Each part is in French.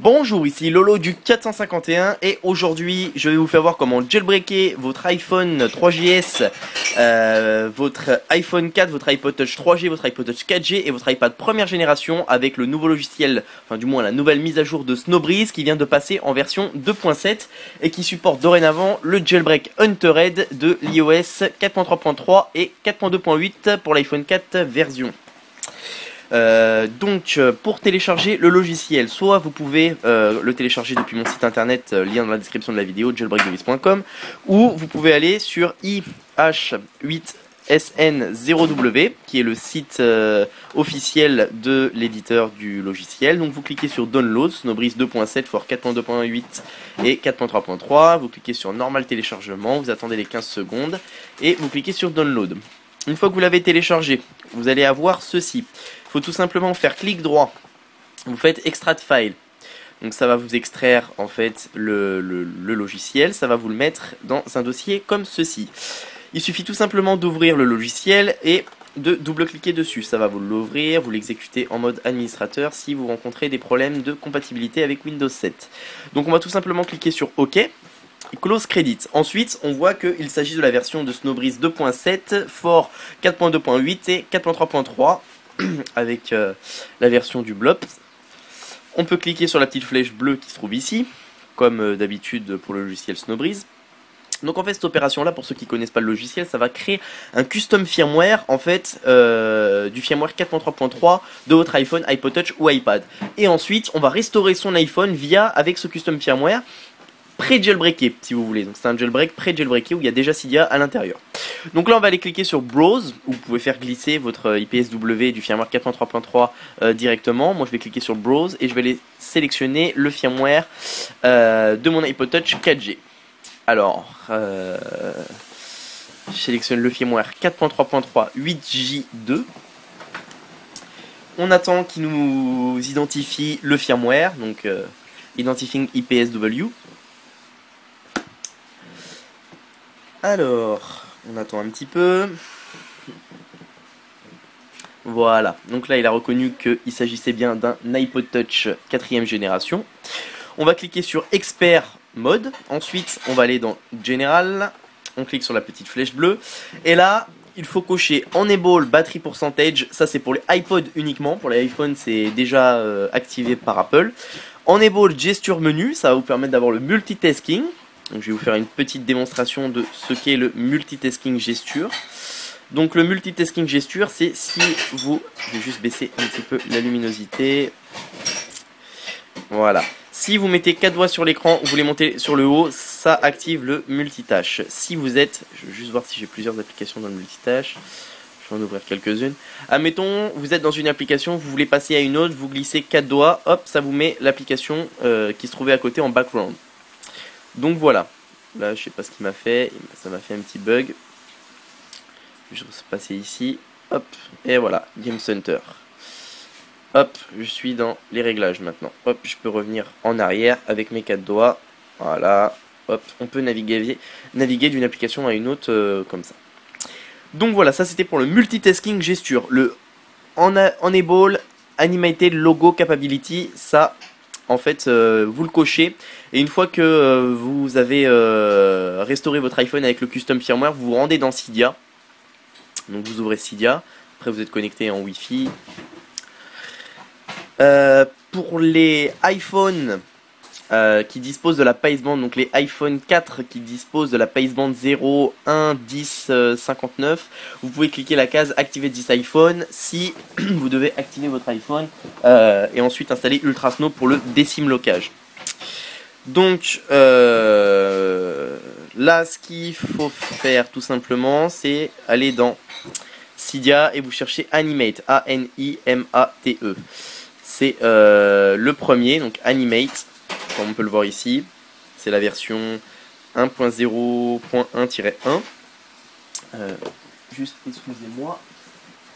Bonjour, ici Lolo du 451 et aujourd'hui je vais vous faire voir comment jailbreaker votre iPhone 3GS, votre iPhone 4, votre iPod Touch 3G, votre iPod Touch 4G et votre iPad première génération avec le nouveau logiciel, enfin du moins la nouvelle mise à jour de Snowbreeze qui vient de passer en version 2.7 et qui supporte dorénavant le jailbreak Huntered de l'iOS 4.3.3 et 4.2.8 pour l'iPhone 4 version. Pour télécharger le logiciel, soit vous pouvez le télécharger depuis mon site internet, lien dans la description de la vidéo, jailbreakdevice.com, ou vous pouvez aller sur ih8sn0w qui est le site officiel de l'éditeur du logiciel. Donc vous cliquez sur Download, Snowbreeze 2.7 for 4.2.8 et 4.3.3, vous cliquez sur Normal téléchargement, vous attendez les 15 secondes et vous cliquez sur Download. Une fois que vous l'avez téléchargé, vous allez avoir ceci. Il faut tout simplement faire clic droit. Vous faites Extract File. Donc ça va vous extraire en fait le logiciel. Ça va vous le mettre dans un dossier comme ceci. Il suffit tout simplement d'ouvrir le logiciel et de double-cliquer dessus. Ça va vous l'ouvrir, vous l'exécutez en mode administrateur si vous rencontrez des problèmes de compatibilité avec Windows 7. Donc on va tout simplement cliquer sur OK. Close Credit. Ensuite, on voit qu'il s'agit de la version de Snowbreeze 2.7 for 4.2.8 et 4.3.3 avec la version du Blop. On peut cliquer sur la petite flèche bleue qui se trouve ici, comme d'habitude pour le logiciel Snowbreeze. Donc en fait cette opération là, pour ceux qui ne connaissent pas le logiciel, ça va créer un custom firmware en fait du firmware 4.3.3 de votre iPhone, iPod Touch ou iPad. Et ensuite on va restaurer son iPhone avec ce custom firmware pré-jailbreaké si vous voulez. Donc c'est un jailbreak pré-jailbreaké où il y a déjà Cydia à l'intérieur. Donc là on va aller cliquer sur Browse où vous pouvez faire glisser votre IPSW du firmware 4.3.3 directement. Moi je vais cliquer sur Browse et je vais aller sélectionner le firmware de mon iPod Touch 4G. Alors je sélectionne le firmware 4.3.3 8J2. On attend qu'il nous identifie le firmware, donc Identifying IPSW. Alors, on attend un petit peu. Voilà, donc là il a reconnu qu'il s'agissait bien d'un iPod Touch 4ème génération. On va cliquer sur Expert Mode. Ensuite, on va aller dans General. On clique sur la petite flèche bleue. Et là, il faut cocher Enable Battery Percentage. Ça, c'est pour les iPod uniquement. Pour les iPhones, c'est déjà activé par Apple. Enable Gesture Menu. Ça va vous permettre d'avoir le multitasking. Donc, je vais vous faire une petite démonstration de ce qu'est le multitasking gesture. Donc le multitasking gesture, c'est si vous... Je vais juste baisser un petit peu la luminosité. Voilà. Si vous mettez 4 doigts sur l'écran, vous les montez sur le haut, ça active le multitâche. Si vous êtes... Je vais juste voir si j'ai plusieurs applications dans le multitâche. Je vais en ouvrir quelques-unes. Admettons, vous êtes dans une application, vous voulez passer à une autre, vous glissez 4 doigts, hop, ça vous met l'application qui se trouvait à côté en background. Donc voilà, là je sais pas ce qu'il m'a fait, ça m'a fait un petit bug. Je vais passer ici, hop, et voilà, Game Center. Hop, je suis dans les réglages maintenant. Hop, je peux revenir en arrière avec mes 4 doigts. Voilà, hop, on peut naviguer d'une application à une autre comme ça. Donc voilà, ça c'était pour le multitasking gesture. Le Enable Animated Logo Capability, ça... En fait, vous le cochez et une fois que vous avez restauré votre iPhone avec le custom firmware, vous vous rendez dans Cydia. Donc vous ouvrez Cydia, après vous êtes connecté en Wi-Fi. Pour les iPhones qui disposent de la paceband, donc les iPhone 4 qui disposent de la paceband 0, 1, 10, 59, vous pouvez cliquer la case Activer this iPhone si vous devez activer votre iPhone et ensuite installer Ultrasnow pour le décime locage. Donc là ce qu'il faut faire tout simplement c'est aller dans Cydia et vous cherchez Animate, A-N-I-M-A-T-E. C'est le premier, donc Animate. Comme on peut le voir ici, c'est la version 1.0.1-1. Juste, excusez-moi,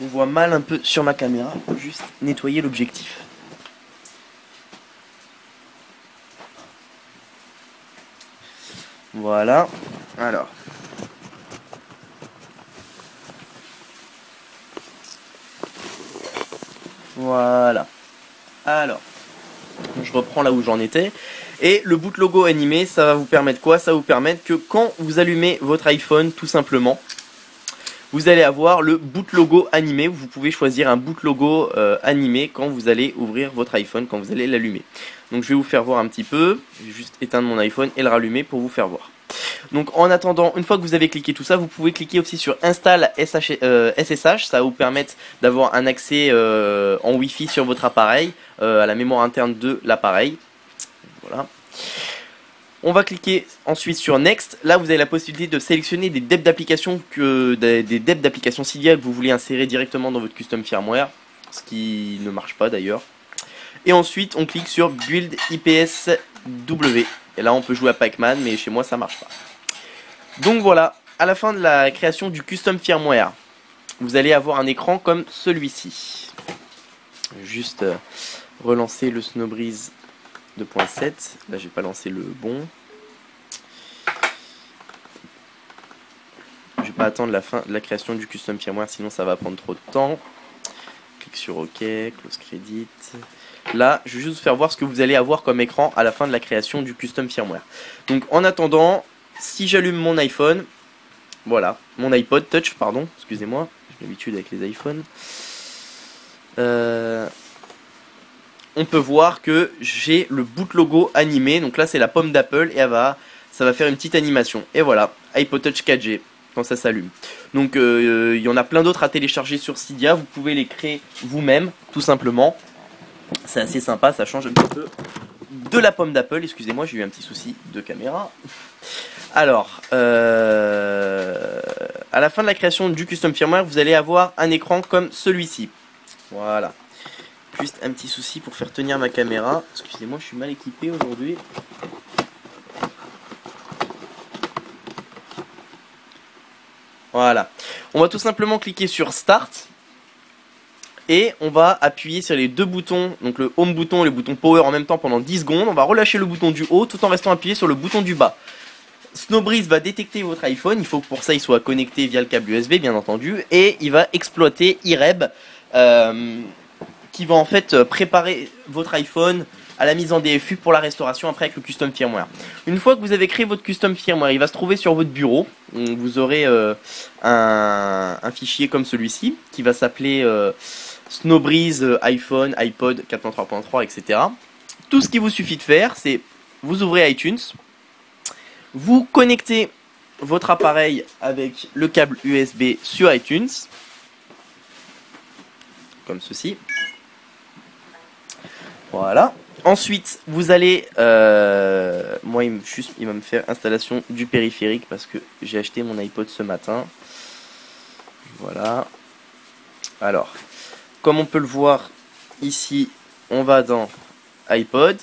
on voit mal un peu sur ma caméra, juste nettoyer l'objectif. Voilà, alors. Voilà. Alors, Je reprends là où j'en étais. Et le boot logo animé, ça va vous permettre quoi? Ça va vous permettre que quand vous allumez votre iPhone, tout simplement, vous allez avoir le boot logo animé. Vous pouvez choisir un boot logo animé quand vous allez ouvrir votre iPhone, quand vous allez l'allumer. Donc je vais vous faire voir un petit peu. Je vais juste éteindre mon iPhone et le rallumer pour vous faire voir. Donc en attendant, une fois que vous avez cliqué tout ça, vous pouvez cliquer aussi sur Install SSH. Ça va vous permettre d'avoir un accès en Wi-Fi sur votre appareil, à la mémoire interne de l'appareil. Voilà. On va cliquer ensuite sur Next. Là, vous avez la possibilité de sélectionner des deps d'applications Cydia que vous voulez insérer directement dans votre custom firmware, ce qui ne marche pas d'ailleurs. Et ensuite, on clique sur Build IPSW. Et là, on peut jouer à Pac-Man, mais chez moi, ça marche pas. Donc voilà, à la fin de la création du custom firmware, vous allez avoir un écran comme celui-ci. Juste relancer le Snowbreeze 2.7. Là, j'ai pas lancé le bon. Je vais pas attendre la fin de la création du custom firmware, sinon ça va prendre trop de temps. Clique sur OK, close credit. Là, je vais juste vous faire voir ce que vous allez avoir comme écran à la fin de la création du custom firmware. Donc, en attendant, si j'allume mon iPhone, voilà, mon iPod Touch, pardon, excusez-moi, j'ai l'habitude avec les iPhones. On peut voir que j'ai le boot logo animé. Donc là, c'est la pomme d'Apple et ça va faire une petite animation. Et voilà, iPod Touch 4G quand ça s'allume. Donc, il y en a plein d'autres à télécharger sur Cydia. Vous pouvez les créer vous-même, tout simplement. C'est assez sympa, ça change un petit peu de la pomme d'Apple. Excusez-moi, j'ai eu un petit souci de caméra. Alors, à la fin de la création du custom firmware, vous allez avoir un écran comme celui-ci. Voilà. Juste un petit souci pour faire tenir ma caméra. Excusez-moi, je suis mal équipé aujourd'hui. Voilà. On va tout simplement cliquer sur Start. Et on va appuyer sur les deux boutons, donc le Home bouton et le bouton Power en même temps pendant 10 secondes. On va relâcher le bouton du haut tout en restant appuyé sur le bouton du bas. Snowbreeze va détecter votre iPhone, il faut que pour ça il soit connecté via le câble USB bien entendu. Et il va exploiter iReb qui va en fait préparer votre iPhone à la mise en DFU pour la restauration après avec le custom firmware. Une fois que vous avez créé votre custom firmware, il va se trouver sur votre bureau. Donc vous aurez un fichier comme celui-ci qui va s'appeler... Snowbreeze, iPhone, iPod 4.3.3, etc. Tout ce qu'il vous suffit de faire, c'est vous ouvrez iTunes, vous connectez votre appareil avec le câble USB sur iTunes, comme ceci. Voilà. Ensuite, vous allez... moi, il va me faire installation du périphérique parce que j'ai acheté mon iPod ce matin. Voilà. Alors... Comme on peut le voir ici, on va dans iPod.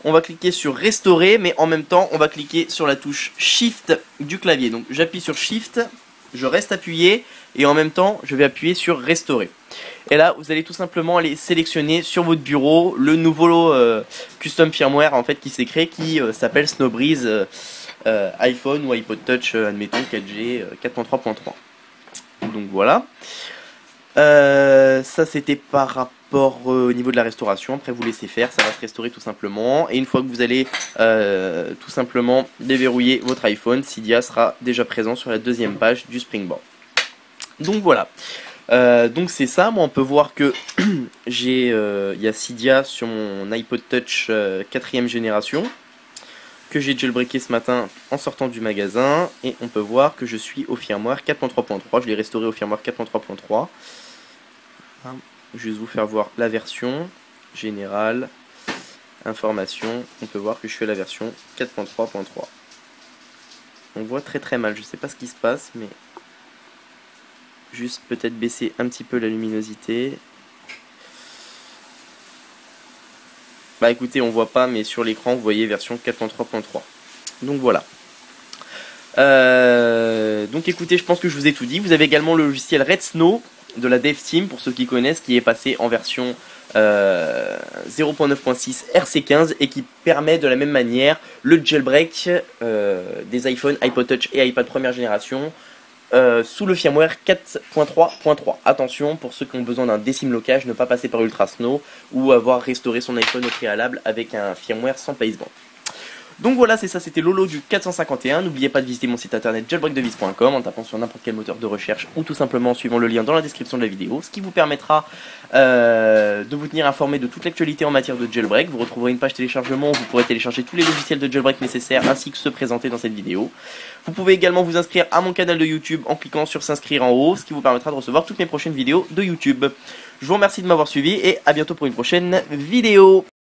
On va cliquer sur restaurer, mais en même temps, on va cliquer sur la touche Shift du clavier. Donc j'appuie sur Shift, je reste appuyé, et en même temps, je vais appuyer sur restaurer. Et là, vous allez tout simplement aller sélectionner sur votre bureau le nouveau custom firmware en fait qui s'est créé, qui s'appelle Snowbreeze iPhone ou iPod Touch, admettons 4G 4.3.3. Donc voilà. Ça c'était par rapport au niveau de la restauration. Après vous laissez faire, ça va se restaurer tout simplement. Et une fois que vous allez tout simplement déverrouiller votre iPhone, Cydia sera déjà présent sur la deuxième page du Springboard. Donc voilà. Donc c'est ça. Moi on peut voir que j'ai il y a Cydia sur mon iPod Touch 4ème génération que j'ai jailbreaké ce matin en sortant du magasin, et on peut voir que je suis au firmware 4.3.3. Je l'ai restauré au firmware 4.3.3. Juste vous faire voir la version générale, information. On peut voir que je suis à la version 4.3.3. On voit très très mal, je sais pas ce qui se passe, mais juste peut-être baisser un petit peu la luminosité. Bah écoutez, on voit pas, mais sur l'écran vous voyez version 4.3.3. Donc voilà. Donc écoutez, je pense que je vous ai tout dit. Vous avez également le logiciel Red Snow de la Dev Team, pour ceux qui connaissent, qui est passé en version 0.9.6 RC15 et qui permet de la même manière le jailbreak des iPhone, iPod Touch et iPad première génération sous le firmware 4.3.3. Attention, pour ceux qui ont besoin d'un décimlocage, ne pas passer par Ultrasnow ou avoir restauré son iPhone au préalable avec un firmware sans placement. Donc voilà, c'est ça, c'était Lolo du 451. N'oubliez pas de visiter mon site internet jailbreakdevice.com en tapant sur n'importe quel moteur de recherche ou tout simplement en suivant le lien dans la description de la vidéo, ce qui vous permettra de vous tenir informé de toute l'actualité en matière de jailbreak. Vous retrouverez une page téléchargement où vous pourrez télécharger tous les logiciels de jailbreak nécessaires ainsi que ceux présentés dans cette vidéo. Vous pouvez également vous inscrire à mon canal de YouTube en cliquant sur s'inscrire en haut, ce qui vous permettra de recevoir toutes mes prochaines vidéos de YouTube. Je vous remercie de m'avoir suivi et à bientôt pour une prochaine vidéo.